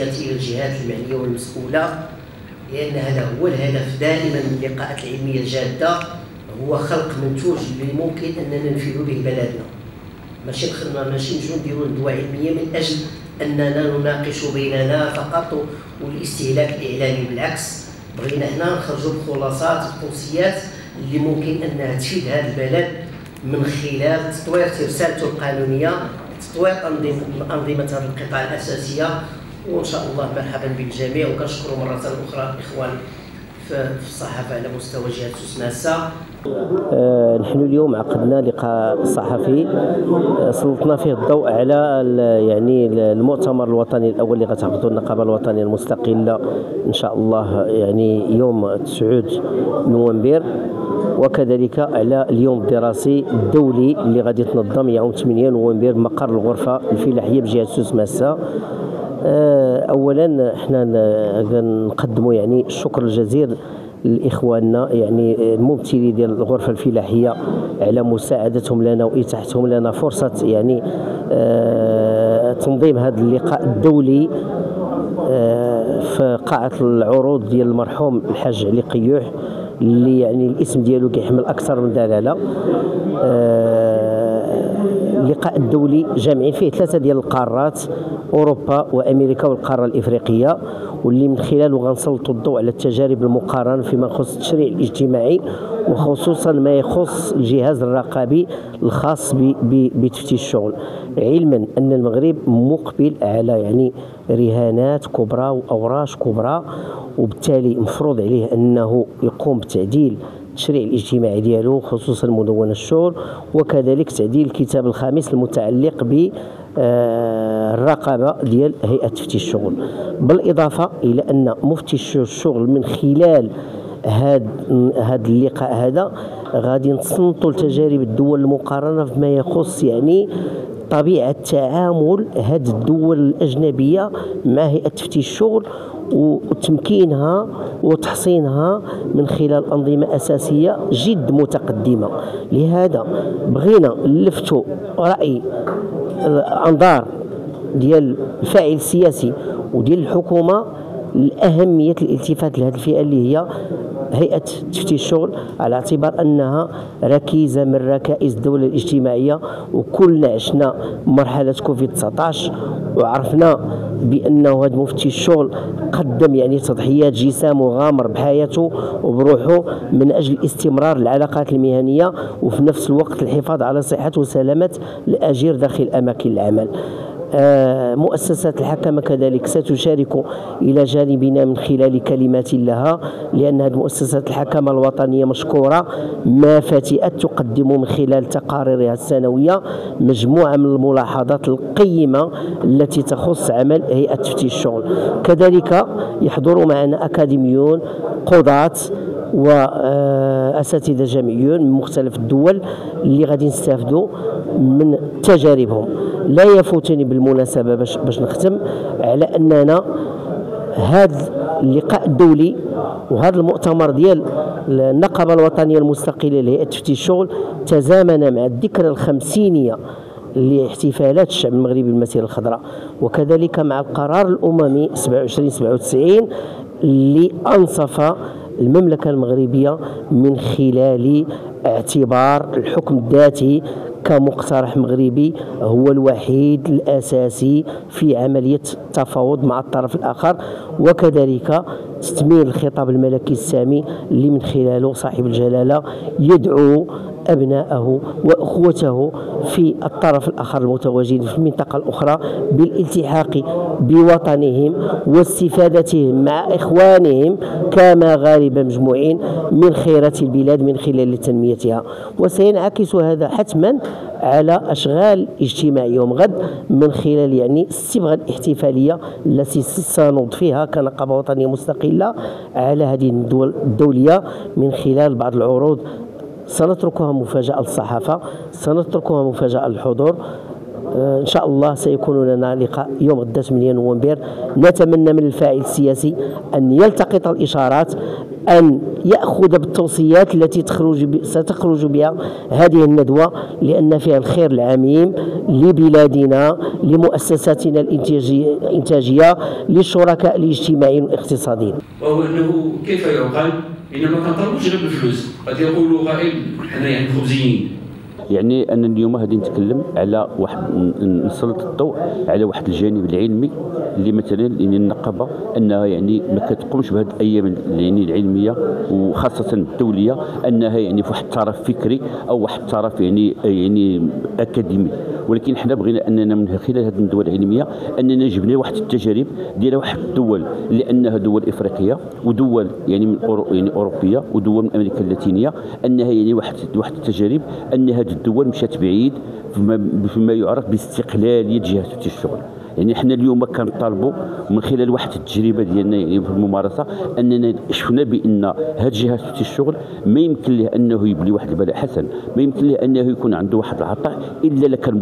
إلى الجهات المعنية والمسؤولة، لأن هذا هو الهدف دائما من اللقاءات العلمية الجادة، هو خلق منتوج اللي ممكن أننا نفيدوا به بلدنا. ماشي نجيو نديروا ندوة علمية من أجل أننا نناقش بيننا فقط والاستهلاك الإعلامي، بالعكس بغينا هنا نخرجوا بخلاصات التوصيات اللي ممكن أنها تفيد هذا البلد من خلال تطوير ترسالته القانونية، تطوير أنظمة هذا القطاع الأساسية. وإن شاء الله مرحبا بالجميع، وكنشكر مرة أخرى الإخوان في الصحافة على مستوى جهة سوسماسة. نحن اليوم عقدنا لقاء صحفي سلطنا فيه الضوء على يعني المؤتمر الوطني الاول اللي غتعقدوا النقابه الوطنيه المستقله ان شاء الله يعني يوم 9 نوفمبر، وكذلك على اليوم الدراسي الدولي اللي غادي يتنظم يوم 8 نوفمبر بمقر الغرفه الفلاحيه بجهه سوسماسة. اولا احنا نقدموا يعني الشكر الجزيل لاخواننا يعني الممثلين ديال الغرفه الفلاحيه على مساعدتهم لنا واتاحتهم لنا فرصه يعني تنظيم هذا اللقاء الدولي في قاعه العروض ديال المرحوم الحاج علي قيوح، اللي يعني الاسم ديالو كيحمل اكثر من دلاله. اللقاء الدولي جامعين فيه 3 ديال القارات، اوروبا وامريكا والقاره الافريقيه، واللي من خلاله غنسلطوا الضوء على التجارب المقارنه فيما يخص التشريع الاجتماعي، وخصوصا ما يخص الجهاز الرقابي الخاص بتفتيش الشغل، علما ان المغرب مقبل على يعني رهانات كبرى واوراش كبرى، وبالتالي مفروض عليه انه يقوم بتعديل التشريع الاجتماعي ديالو، خصوصا مدونة الشغل، وكذلك تعديل الكتاب الخامس المتعلق بالرقابة ديال هيئة تفتيش الشغل. بالإضافة إلى أن مفتش الشغل من خلال هذا اللقاء هذا غادي نصنتوا لتجارب الدول المقارنة فيما يخص يعني طبيعة تعامل هذه الدول الأجنبية مع هيئة تفتيش الشغل وتمكينها وتحصينها من خلال أنظمة أساسية جد متقدمة. لهذا بغينا نلفتوا رأي الأنظار ديال الفاعل السياسي وديال الحكومة لأهمية الالتفات لهذه الفئة اللي هي هيئة تفتيش الشغل، على اعتبار أنها ركيزة من ركائز الدولة الاجتماعية، وكلنا عشنا مرحلة كوفيد 19 وعرفنا بأنه هذا مفتش الشغل قدم يعني تضحيات جسام وغامر بحياته وبروحه من أجل استمرار العلاقات المهنية، وفي نفس الوقت الحفاظ على صحة وسلامة الأجير داخل أماكن العمل. مؤسسات الحكمة كذلك ستشارك إلى جانبنا من خلال كلمات لها، لأن هذه مؤسسات الحكمة الوطنية مشكورة ما فتئت تقدم من خلال تقاريرها السنوية مجموعة من الملاحظات القيمة التي تخص عمل هيئة تفتيش الشغل. كذلك يحضر معنا أكاديميون، قضاة، وأساتذة جامعيون من مختلف الدول اللي غادي نستافدوا من تجاربهم. لا يفوتني بالمناسبة باش نختم على أننا هذا اللقاء الدولي وهذا المؤتمر ديال النقابة الوطنية المستقلة لهيئة تفتيش الشغل تزامن مع الذكرى الخمسينية لاحتفالات الشعب المغربي بالمسيرة الخضراء، وكذلك مع القرار الأممي 2797 اللي أنصف المملكة المغربية من خلال اعتبار الحكم الذاتي كمقترح مغربي هو الوحيد الأساسي في عملية التفاوض مع الطرف الآخر، وكذلك تثمين الخطاب الملكي السامي اللي من خلاله صاحب الجلالة يدعو أبناءه وأخوته في الطرف الآخر المتواجدين في المنطقة الأخرى بالالتحاق بوطنهم واستفادتهم مع إخوانهم كمغاربة مجموعين من خيرات البلاد من خلال تنميتها. وسينعكس هذا حتما على أشغال اجتماعية يوم غد من خلال يعني الصبغة الاحتفالية التي سنوض فيها كنقابة وطنية مستقلة على هذه الدول الدولية من خلال بعض العروض سنتركها مفاجأة للصحافة، سنتركها مفاجأة للحضور. إن شاء الله سيكون لنا لقاء يوم غدا 8 نوفمبر. نتمنى من الفاعل السياسي أن يلتقط الإشارات، أن يأخذ بالتوصيات التي ستخرج بها هذه الندوة، لأن فيها الخير العميم لبلادنا، لمؤسساتنا الإنتاجية، للشركاء الاجتماعيين والاقتصاديين. وهو أنه كيف يعقل إنما كنطالبوش غير بالفلوس. قد يقول قائل حنا يعني خبزيين. يعني أنا اليوم غادي نتكلم على واحد، نسلط الضوء على واحد الجانب العلمي اللي مثلا يعني النقابه انها يعني ما كتقومش بهذه الايام يعني العلميه وخاصه الدوليه، انها يعني في واحد الطرف فكري او واحد الطرف يعني اكاديمي، ولكن حنا بغينا اننا من خلال هذه الندوه العلميه اننا جبنا واحد التجارب ديال واحد الدول، لانها دول افريقيه ودول يعني من يعني اوروبيه ودول من امريكا اللاتينيه، انها يعني واحد التجارب ان هذه الدول مشات بعيد فيما يعرف باستقلاليه جهه تفتيش الشغل. يعني حنا اليوم كنطالبوا من خلال واحد التجربه ديالنا يعني في الممارسه اننا شفنا بان هاد جهه تفتيش الشغل ما يمكن له انه يبني واحد البلاء حسن، ما يمكن له انه يكون عنده واحد العطاء الا لكان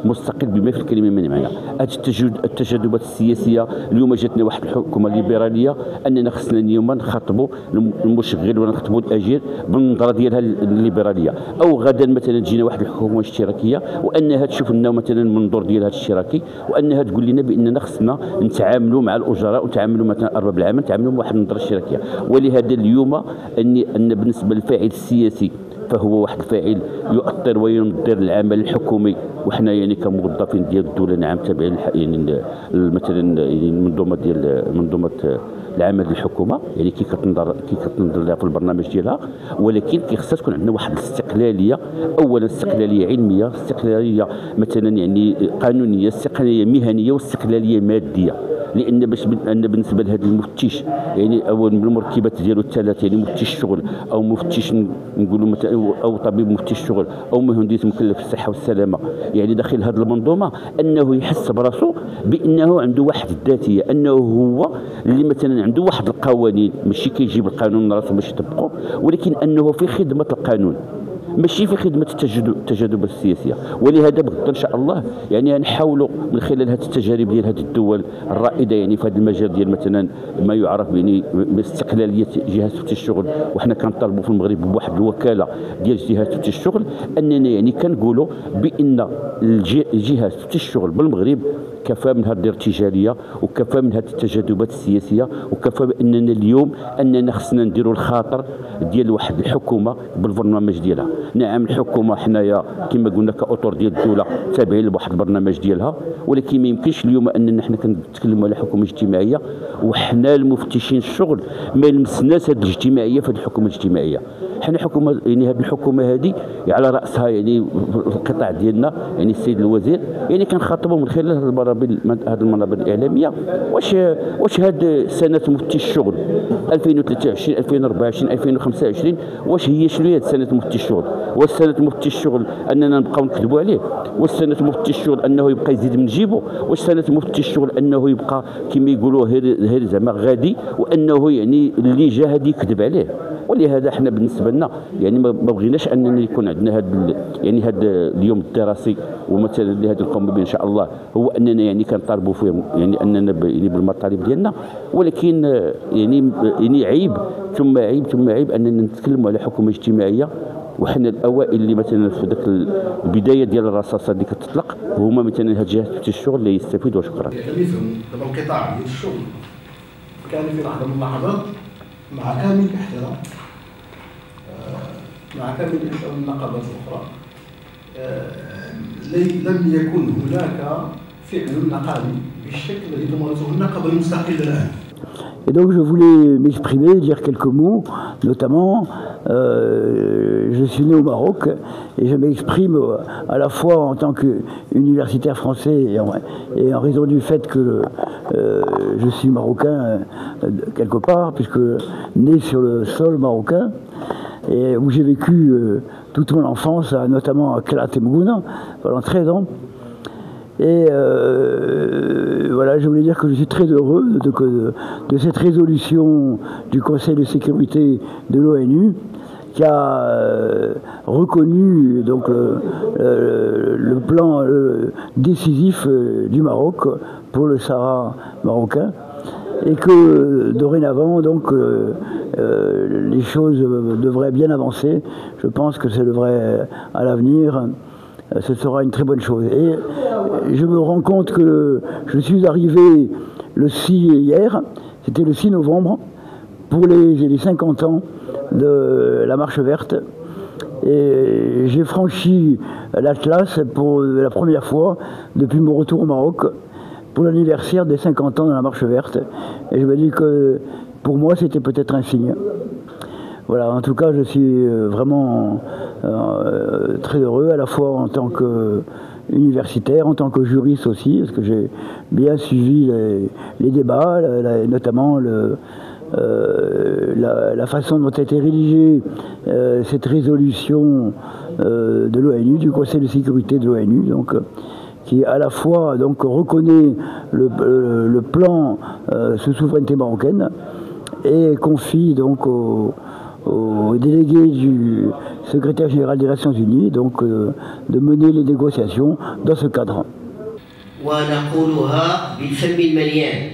مستقل بما في الكلمه من معنى. هذه التجاذبات السياسيه اليوم جاتنا واحد الحكومه ليبراليه اننا خصنا اليوم نخاطبوا المشغل ولا نخاطبوا الاجير بالنظره ديالها الليبراليه، او غدا مثلا تجينا واحد الحكومه اشتراكيه وانها تشوف لنا مثلا المنظور ديالها الاشتراكي، وانها تقول لنا باننا خصنا نتعاملوا مع الاجراء ونتعاملوا مثلا ارباب العمل نتعاملوا مع واحد النظره اشتراكيه. ولهذا اليوم ان بالنسبه للفاعل السياسي فهو واحد الفاعل يؤطر وينظر العمل الحكومي، وحنا يعني كموظفين ديال الدوله نعم تابعين يعني مثلا يعني منظومه العمل الحكومه يعني كي كتنظر لها في البرنامج ديالها، ولكن خصها تكون عندنا واحد الاستقلاليه، اولا استقلاليه علميه، استقلاليه مثلا يعني قانونيه، استقلاليه مهنيه، واستقلاليه ماديه. لان بالنسبه لهذا المفتش يعني اول من المركبات ديالو الثلاث، يعني مفتش الشغل او مفتش نقولوا مثلا او طبيب مفتش الشغل او مهندس مكلف بالصحه والسلامه، يعني داخل هذه المنظومه انه يحس براسو بانه عنده واحد الذاتيه، انه هو اللي مثلا عنده واحد القوانين، ماشي كيجيب القانون راسو باش يطبقه، ولكن انه في خدمه القانون ماشي في خدمه التجاذب السياسيه. ولهذا بغدا ان شاء الله يعني نحاولوا من خلال هذه التجارب ديال هذه الدول الرائده يعني في هذا المجال ديال مثلا ما يعرف يعني باستقلاليه جهه تفتيش الشغل، وحنا كنطالبوا في المغرب بواحد الوكاله ديال جهه تفتيش الشغل، اننا يعني كنقولوا بان جهه تفتيش الشغل بالمغرب كفى من هذه الارتجاليه وكفى من هذه التجاذبات السياسيه، وكفى باننا اليوم اننا خصنا نديروا الخاطر ديال واحد الحكومه بالبرنامج ديالها. نعم الحكومه حنايا كما قلنا كاطر ديال الدوله تابعين لواحد البرنامج ديالها، ولكن ما يمكنش اليوم اننا حنا كنتكلموا على حكومه اجتماعيه وحنا المفتشين الشغل ما لمسناش هذه الاجتماعيه في هذه الحكومه الاجتماعيه. حنا حكومه يعني هذه الحكومه هذه على راسها يعني في القطاع ديالنا يعني السيد الوزير يعني كنخاطبوا من خلال هذه المنابر الاعلاميه، واش هذه سنه مفتش الشغل 2023 2024 2025 واش هي شنو هي سنه مفتش الشغل؟ واش سنه مفتش الشغل اننا نبقاو نكذبوا عليه؟ واش سنه مفتش الشغل انه يبقى يزيد من جيبه؟ واش سنه مفتش الشغل انه يبقى كما يقولوا غير زعما غادي وانه يعني اللي جا هذه يكذب عليه؟ ولهذا احنا بالنسبه لنا يعني ما بغيناش اننا يكون عندنا هذا يعني هذا اليوم الدراسي ومثلا اللي هذا نقوم به ان شاء الله هو اننا يعني كنطالبوا فيه يعني اننا يعني بالمطالب ديالنا، ولكن يعني عيب ثم عيب اننا نتكلموا على حكومه اجتماعيه وحنا الاوائل اللي مثلا في ذاك البدايه ديال الرصاصه اللي كتطلق هما مثلا هاد جهه الشغل اللي يستفيدوا. شكرا. يعني دابا القطاع ديال الشغل كان في لحظه من اللحظات مع كامل الاحترام مع كامل الاحترام النقابات الاخرى لم يكن هناك فعل نقابي بالشكل الذي تمارسه النقابه المستقله الان. Et donc je voulais m'exprimer, dire quelques mots, notamment je suis né au Maroc et je m'exprime à la fois en tant qu'universitaire français et en raison du fait que je suis marocain quelque part, puisque né sur le sol marocain et où j'ai vécu toute mon enfance, notamment à Klat et Mougouna, pendant 13 ans. Et voilà, je voulais dire que je suis très heureux de cette résolution du Conseil de sécurité de l'ONU qui a reconnu donc le plan décisif du Maroc pour le Sahara marocain, et que dorénavant donc les choses devraient bien avancer. Je pense que ça devrait, à l'avenir, ce sera une très bonne chose. Et je me rends compte que je suis arrivé le 6 hier, c'était le 6 novembre, pour les 50 ans de la Marche verte. Et j'ai franchi l'Atlas pour la première fois depuis mon retour au Maroc, pour l'anniversaire des 50 ans de la Marche verte. Et je me dis que pour moi c'était peut-être un signe. Voilà, en tout cas je suis vraiment très heureux, à la fois en tant qu'universitaire, en tant que juriste aussi, parce que j'ai bien suivi les débats, notamment la façon dont a été rédigée cette résolution de l'ONU, du Conseil de sécurité de l'ONU, donc qui à la fois donc reconnaît le plan sous souveraineté marocaine et confie donc au délégué du secrétaire général des Nations Unies donc de mener les négociations dans ce cadre. ونقولها بالفم المليان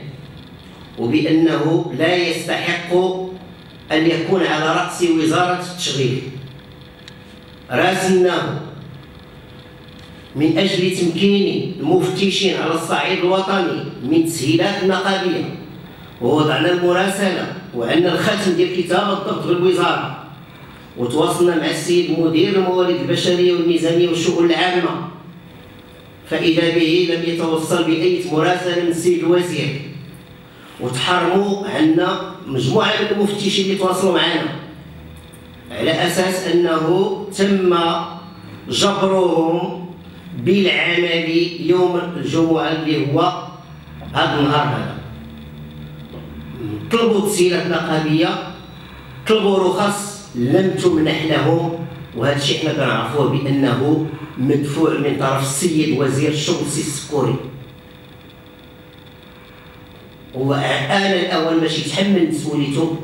وبأنه لا يستحق أن يكون على رأس وزارة التشغيل. راسلناه من أجل تمكين المفتشين على الصعيد الوطني من تسهيلات النقابية، ووضعنا المراسلة وعندنا الختم ديال كتاب الضبط بالوزارة، وتواصلنا مع السيد مدير الموارد البشرية والميزانية والشؤون العامة، فإذا به لم يتوصل بأي مراسلة من السيد الوزير، وتحرموا عندنا مجموعة من المفتشين اللي تواصلوا معنا على أساس أنه تم جبرهم بالعمل يوم الجمعة اللي هو هذا النهار هذا. طلبوا تسهيلات نقابية، طلبوا رخص لم تمنح لهم، وهذا الشيء حنا كنعرفوه بأنه مدفوع من طرف السيد وزير الشغل السي السكوري. وآن الأوان باش يتحمل مسؤوليته،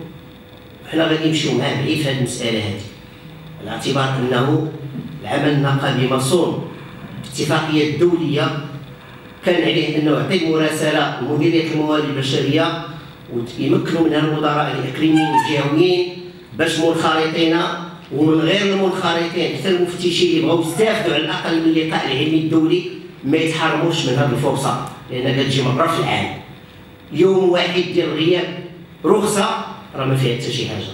حنا غادي نمشيو معاه بعيد في هذه المسألة هذه، على اعتبار أنه العمل النقابي مصون بالاتفاقية الدولية، كان عليه أنه يعطي مراسلة لمديرية الموارد البشرية ويمكنوا منها المدراء الإقليميين والجهويين باش منخرطين ومن غير المنخرطين حتى المفتشين اللي بغاو يستافدوا على الأقل من اللقاء العلمي الدولي ما يتحرموش من هذه الفرصة، لأنها كتجي مرة في العام. يوم واحد ديال الغياب رخصة راه ما فيها حتى شي حاجة،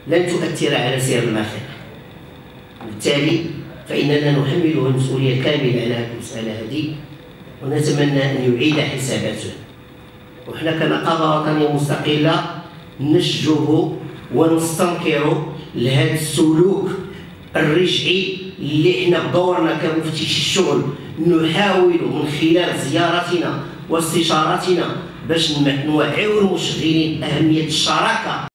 لن تؤثر على سير المرفق. بالتالي فإننا نحمله المسؤولية كاملة على هذه المسألة هذه، ونتمنى أن يعيد حساباته. وحنا كنقابة وطنية مستقلة نشجب ونستنكر لهذا السلوك الرجعي اللي حنا بدورنا كمفتشي الشغل نحاول من خلال زياراتنا واستشاراتنا باش نوعيو المشغلين أهمية الشراكة